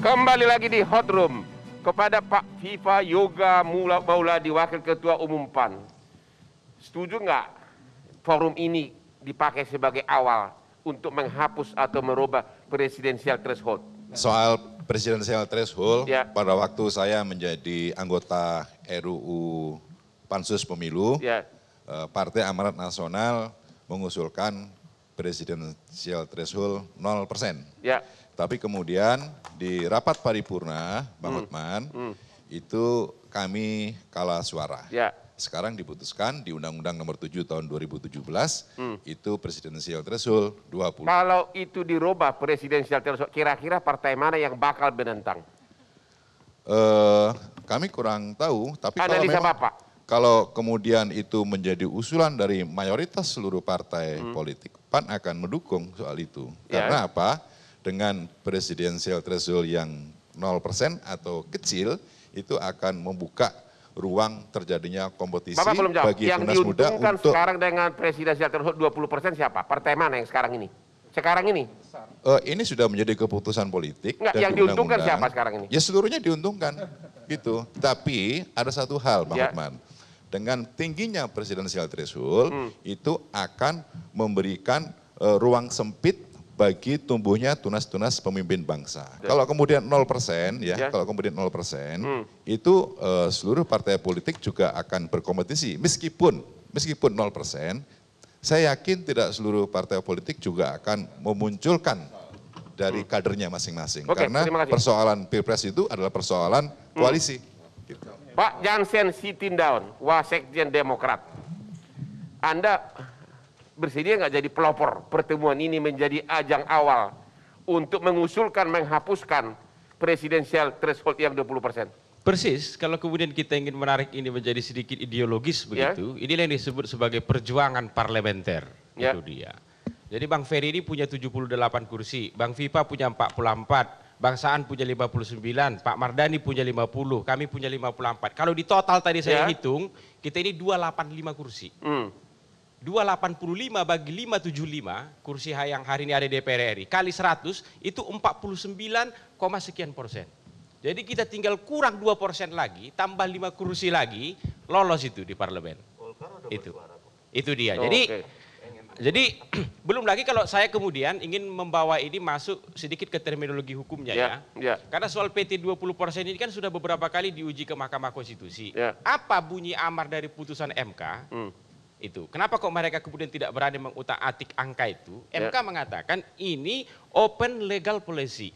Kembali lagi di Hot Room kepada Pak Viva Yoga Mauladi, Wakil Ketua Umum PAN. Setuju nggak forum ini dipakai sebagai awal untuk menghapus atau merubah presidensial threshold? Soal presidensial threshold, ya, pada waktu saya menjadi anggota RUU Pansus Pemilu, ya, Partai Amanat Nasional mengusulkan presidensial threshold 0%. Ya. Tapi kemudian di rapat paripurna, Bang Hotman, itu kami kalah suara. Ya. Sekarang diputuskan di Undang-Undang Nomor 7 Tahun 2017, itu presidensial threshold 20. Kalau itu dirubah presidensial threshold, kira-kira partai mana yang bakal menentang? Kami kurang tahu, tapi Analisa Bapak. Kalau kemudian itu menjadi usulan dari mayoritas seluruh partai politik, PAN akan mendukung soal itu. Ya. Karena apa? Dengan presidensial threshold yang 0% atau kecil, itu akan membuka ruang terjadinya kompetisi bagi yang Tunas Muda untuk... sekarang dengan presidensial threshold 20% siapa? Partai mana yang sekarang ini? Sekarang ini? Ini sudah menjadi keputusan politik. Enggak, yang diuntungkan siapa sekarang ini? Ya seluruhnya diuntungkan, gitu. Tapi ada satu hal, Bang Hotman. Dengan tingginya presidensial threshold, itu akan memberikan ruang sempit bagi tumbuhnya tunas-tunas pemimpin bangsa. Kalau kemudian 0%, kalau kemudian 0%, itu seluruh partai politik juga akan berkompetisi. Meskipun 0%, saya yakin tidak seluruh partai politik juga akan memunculkan dari kadernya masing-masing. Karena persoalan Pilpres itu adalah persoalan koalisi. Gitu. Pak Jansen Sitindaun, Wasekjen Demokrat. Anda bersedia nggak jadi pelopor pertemuan ini menjadi ajang awal untuk mengusulkan menghapuskan presidensial threshold yang 20%? Persis, kalau kemudian kita ingin menarik ini menjadi sedikit ideologis begitu, inilah yang disebut sebagai perjuangan parlementer. Itu dia. Jadi Bang Ferry ini punya 78 kursi, Bang Viva punya 44, Bang Saan punya 59, Pak Mardani punya 50, kami punya 54. Kalau di total tadi saya hitung, kita ini 285 kursi. 285 bagi 575 kursi yang hari ini ada di DPR RI kali 100 itu 49, sekian persen. Jadi kita tinggal kurang 2% lagi, tambah 5 kursi lagi, lolos itu di parlemen. Itu dia. Jadi belum lagi kalau saya kemudian ingin membawa ini masuk sedikit ke terminologi hukumnya ya. Karena soal PT 20% ini kan sudah beberapa kali diuji ke Mahkamah Konstitusi. Apa bunyi amar dari putusan MK? Itu. Kenapa kok mereka kemudian tidak berani mengutak-atik angka itu? MK mengatakan ini open legal policy.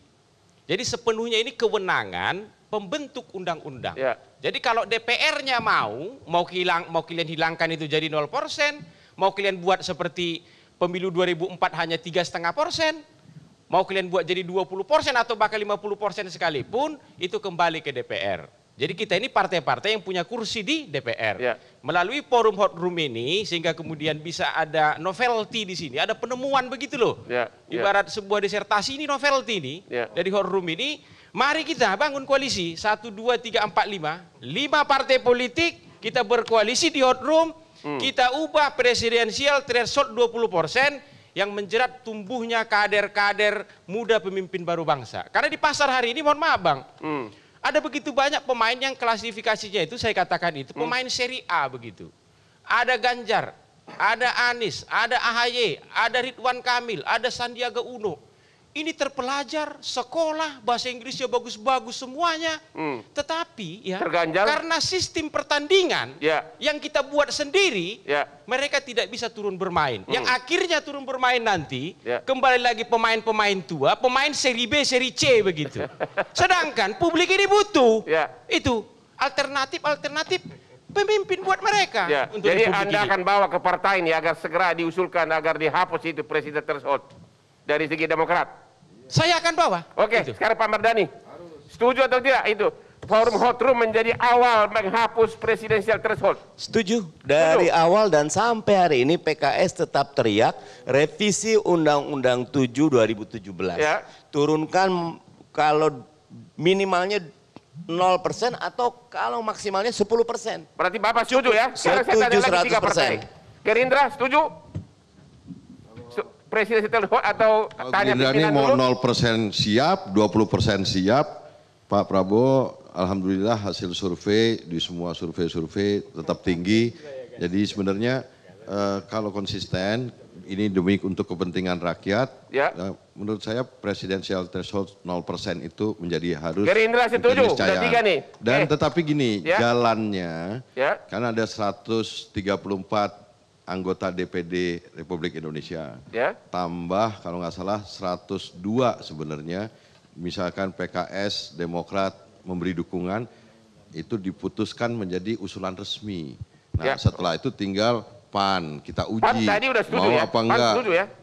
Jadi sepenuhnya ini kewenangan pembentuk undang-undang. Jadi kalau DPR-nya mau kalian hilangkan itu jadi 0%, mau kalian buat seperti pemilu 2004 hanya 3,5%, mau kalian buat jadi 20% atau bahkan 50% sekalipun, itu kembali ke DPR. Jadi kita ini partai-partai yang punya kursi di DPR. Melalui forum Hot Room ini sehingga kemudian bisa ada novelty di sini, ada penemuan begitu loh. Ibarat sebuah disertasi ini novelty ini dari Hot Room ini, mari kita bangun koalisi 1 2 3 4 5 partai politik kita berkoalisi di Hot Room, kita ubah presidensial threshold 20% yang menjerat tumbuhnya kader-kader muda pemimpin baru bangsa. Karena di pasar hari ini mohon maaf Bang. Ada begitu banyak pemain yang klasifikasinya itu saya katakan itu pemain seri A begitu. Ada Ganjar, ada Anies, ada AHY, ada Ridwan Kamil, ada Sandiaga Uno. Ini terpelajar, sekolah, bahasa Inggrisnya bagus-bagus semuanya. Tetapi karena sistem pertandingan yang kita buat sendiri, mereka tidak bisa turun bermain. Yang akhirnya turun bermain nanti, kembali lagi pemain-pemain tua, pemain seri B, seri C begitu. Sedangkan publik ini butuh itu alternatif pemimpin buat mereka. Jadi Anda akan bawa ke partai ini agar segera diusulkan agar dihapus itu presiden threshold. Dari segi Demokrat, saya akan bawa. Oke, sekarang Pak Mardani, setuju atau tidak itu forum Hot Room menjadi awal menghapus presidensial threshold? Setuju. Dari awal dan sampai hari ini PKS tetap teriak revisi Undang-Undang 7 2017. Turunkan kalau minimalnya 0% atau kalau maksimalnya 10%. Berarti Bapak setuju ya? Setuju 100%. Gerindra setuju? Presidensial threshold atau tanya pimpinan dulu? Mau 0% siap, 20% siap, Pak Prabowo, alhamdulillah hasil survei di semua survei tetap tinggi. Jadi sebenarnya kalau konsisten, ini demi untuk kepentingan rakyat. Ya. Menurut saya presidensial threshold 0% itu harus. Gerindra setuju, udah 3 nih. Dan tetapi gini, jalannya, kan ada 134 anggota DPD Republik Indonesia. Tambah kalau nggak salah 102 sebenarnya, misalkan PKS, Demokrat memberi dukungan, itu diputuskan menjadi usulan resmi. Nah setelah itu tinggal PAN, kita uji, PAN tadi udah setuju, mau apa enggak,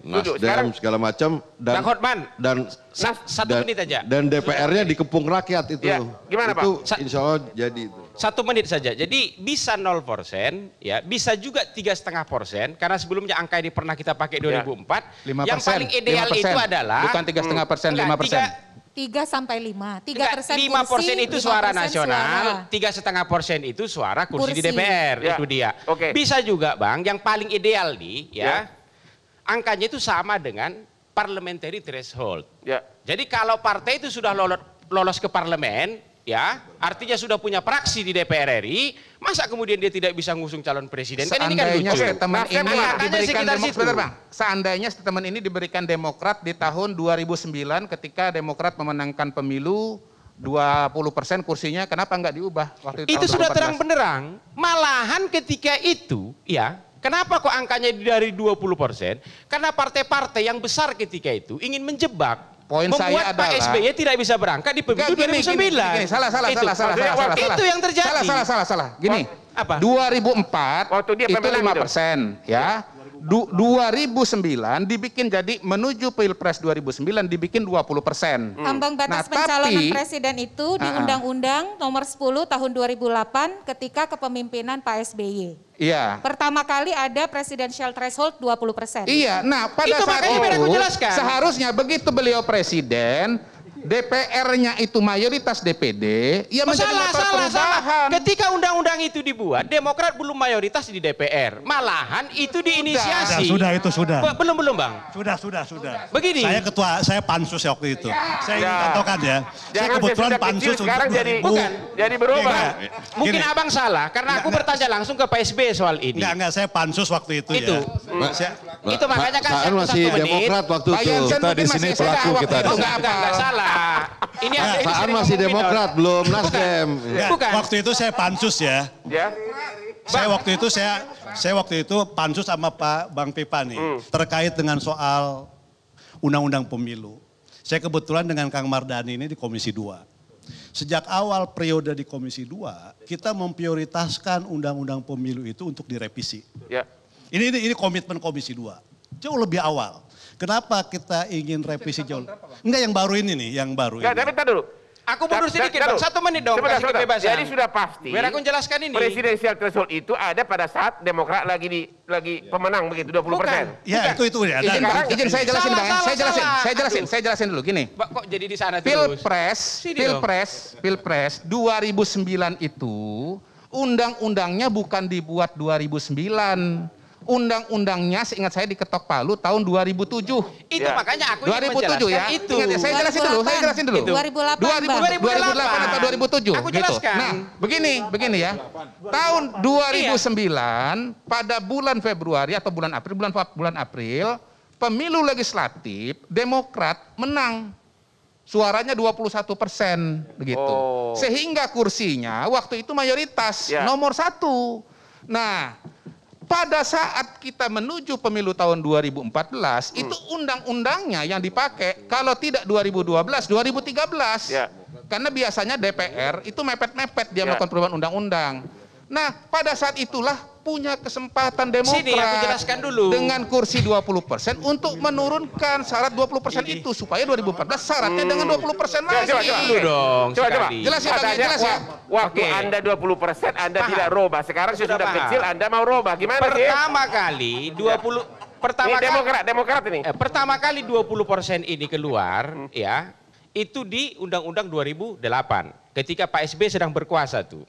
Nasdem segala macam, dan satu menit aja. Dan DPR-nya dikepung rakyat itu. Gimana itu, Pak? Insya Allah jadi itu. 1 menit saja. Jadi bisa 0%, ya, bisa juga 3,5%, karena sebelumnya angka ini pernah kita pakai 2004. 5%, yang paling ideal 5%, itu adalah bukan 3,5%, 5%. 3-5. 3% 5% itu suara nasional, 3,5% itu suara kursi di DPR, itu dia. Bisa juga Bang, yang paling ideal nih, angkanya itu sama dengan parliamentary threshold. Jadi kalau partai itu sudah lolos ke parlemen, artinya sudah punya fraksi di DPR RI, masa kemudian dia tidak bisa ngusung calon presiden? Kan ini kan lucu. Seandainya statement ini diberikan Demokrat di tahun 2009 ketika Demokrat memenangkan pemilu 20% kursinya, kenapa nggak diubah waktu itu? Itu sudah terang benderang. Malahan ketika itu, kenapa kok angkanya dari 20%? Karena partai-partai yang besar ketika itu ingin menjebak. Poin saya adalah Pak SBY tidak bisa berangkat di pemilu 2009. Salah. Itu yang terjadi. Salah. Gini. Apa? 2004 waktu dia itu 5%, ya. 2009 dibikin jadi menuju Pilpres 2009 dibikin 20%. Ambang batas pencalonan presiden itu di Undang-Undang Nomor 10 Tahun 2008 ketika kepemimpinan Pak SBY. Iya. Pertama kali ada presidential threshold 20%. Iya. Nah, pada saat itu seharusnya begitu beliau presiden, DPR-nya itu mayoritas DPD, ya menjadi perubahan. Ketika undang-undang itu dibuat, Demokrat belum mayoritas di DPR. Malahan itu diinisiasi. Sudah. Belum Bang. Sudah. Begini. Saya pansus waktu itu. Saya ingin katakan ya. Saya kebetulan pansus sekarang jadi berubah. Mungkin Abang salah, karena aku bertanya langsung ke Pak SBY soal ini. Enggak, saya pansus waktu itu. Itu makanya kan saya masih Demokrat waktu itu. Kita di sini pelaku kita. Enggak salah. Ini Saan masih Demokrat, belum Nasdem. Bukan. Waktu itu saya pansus ya. Saya waktu itu pansus sama Pak Bang Pipa nih terkait dengan soal undang-undang pemilu. Saya kebetulan dengan Kang Mardani ini di Komisi 2. Sejak awal periode di Komisi 2, kita memprioritaskan undang-undang pemilu itu untuk direvisi. Ini komitmen Komisi 2. Jauh lebih awal. Kenapa kita ingin revisi jauh? Enggak, yang baru ini nih, yang baru. Enggak, tapi dulu. Aku mundur sedikit, Bang. 1 menit dong. Jadi sudah pasti. Biar aku jelaskan ini. Presidensial threshold itu ada pada saat Demokrat lagi pemenang begitu 20%. Ya, itu ya. Izin saya jelasin, Bang. Saya jelasin dulu gini. Kok jadi di sana terus? Pilpres 2009 itu undang-undangnya bukan dibuat 2009. Undang-undangnya seingat saya diketok Palu tahun 2007. Itu makanya aku ingin 2007 ya. itu. Ingat, saya jelasin dulu. 2008 atau 2007. Aku jelaskan. Nah, begini ya. Tahun 2009 pada bulan Februari atau bulan April, pemilu legislatif Demokrat menang. Suaranya 21% begitu. Sehingga kursinya waktu itu mayoritas nomor 1. Nah, pada saat kita menuju pemilu tahun 2014, itu undang-undangnya yang dipakai, kalau tidak 2012, 2013. Karena biasanya DPR itu mepet-mepet dia melakukan perubahan undang-undang. Nah, pada saat itulah punya kesempatan Demokrat dengan kursi 20% untuk menurunkan syarat 20% itu supaya 2014 syaratnya dengan 20% lagi. Coba. Jelas ya. Waktu Anda 20% Anda tidak robah. Sekarang sudah kecil Anda mau robah. Gimana sih? Demokrat ini. Pertama kali 20% ini keluar itu di Undang-Undang 2008 ketika Pak SBY sedang berkuasa tuh.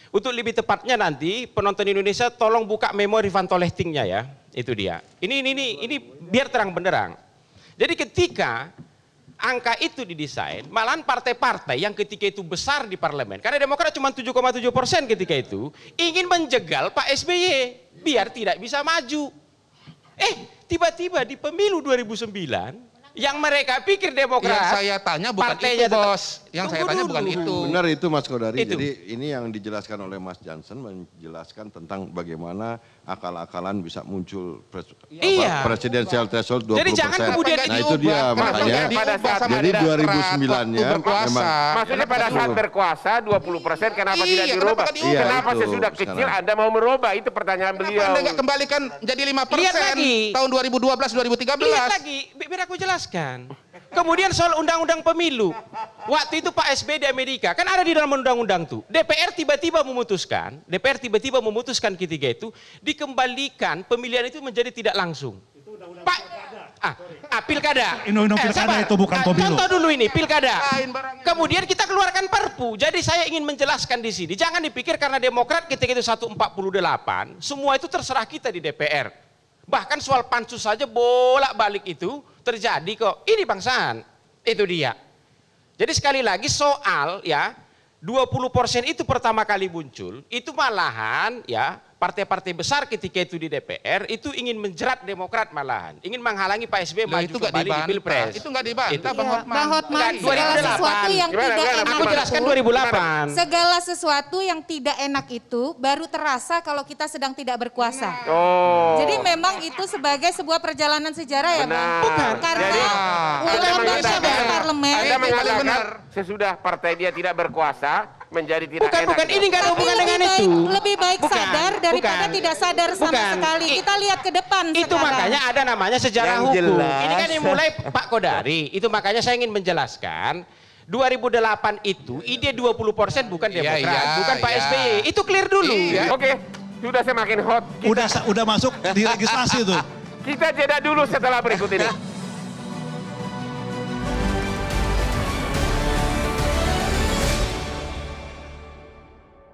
Untuk lebih tepatnya nanti penonton Indonesia tolong buka memori Van Tolechtingnya ya, itu dia. Ini biar terang benderang. Jadi ketika angka itu didesain, malahan partai-partai yang ketika itu besar di parlemen, karena Demokrat cuma 7,7% ketika itu, ingin menjegal Pak SBY biar tidak bisa maju. Tiba-tiba di pemilu 2009, yang mereka pikir Demokrat. Yang saya tanya bukan itu, Bos. Yang saya tanya bukan itu. Benar itu Mas Kodari. Jadi ini yang dijelaskan oleh Mas Jansen menjelaskan tentang bagaimana akal-akalan bisa muncul presidensial threshold 20%. Jadi jangan kemudian nah itu dia makanya. Jadi 2009-nya memang. Maksudnya pada saat berkuasa 20% kenapa tidak dirubah? Kenapa sesudah kecil Anda mau merubah? Itu pertanyaan beliau. Anda nggak kembalikan jadi 5% tahun 2012-2013? Lihat lagi, biar aku jelaskan. Kemudian soal undang-undang pemilu. Waktu itu Pak SBY di Amerika, kan ada di dalam undang-undang tuh. DPR tiba-tiba memutuskan ketika itu, dikembalikan pemilihan itu menjadi tidak langsung. Pilkada. Undang-undang pilkada itu bukan pemilu. Contoh dulu ini, pilkada. Kemudian kita keluarkan Perpu. Jadi saya ingin menjelaskan di sini, jangan dipikir karena Demokrat ketika itu 148, semua itu terserah kita di DPR. Bahkan soal pansus saja bolak-balik itu terjadi kok. Ini bangsaan. Itu dia. Jadi sekali lagi soal 20% itu pertama kali muncul, itu malahan partai-partai besar ketika itu di DPR itu ingin menjerat Demokrat malahan, ingin menghalangi Pak SBY maju kembali di Pilpres. Itu nggak dibantah, Bang Hotman. Segala sesuatu yang tidak enak. Aku jelaskan 2008. Segala sesuatu yang tidak enak itu baru terasa kalau kita sedang tidak berkuasa. Jadi memang itu sebagai sebuah perjalanan sejarah ya Bang. Bukan. Karena undang-undang parlemen. Anda mengatakan sesudah partai dia tidak berkuasa menjadi tidak enak. Bukan, ini nggak ada hubungan dengan itu. Lebih baik sadar daripada tidak sadar sama sekali. Kita lihat ke depan itu sekarang. Makanya ada namanya sejarah hukum. Ini kan yang mulai Pak Kodari. Itu makanya saya ingin menjelaskan 2008 itu ide 20% bukan Demokrat, bukan Pak SBY. Itu clear dulu. Oke, sudah semakin hot. Udah masuk di legislasi tuh. Kita jeda dulu setelah berikut ini.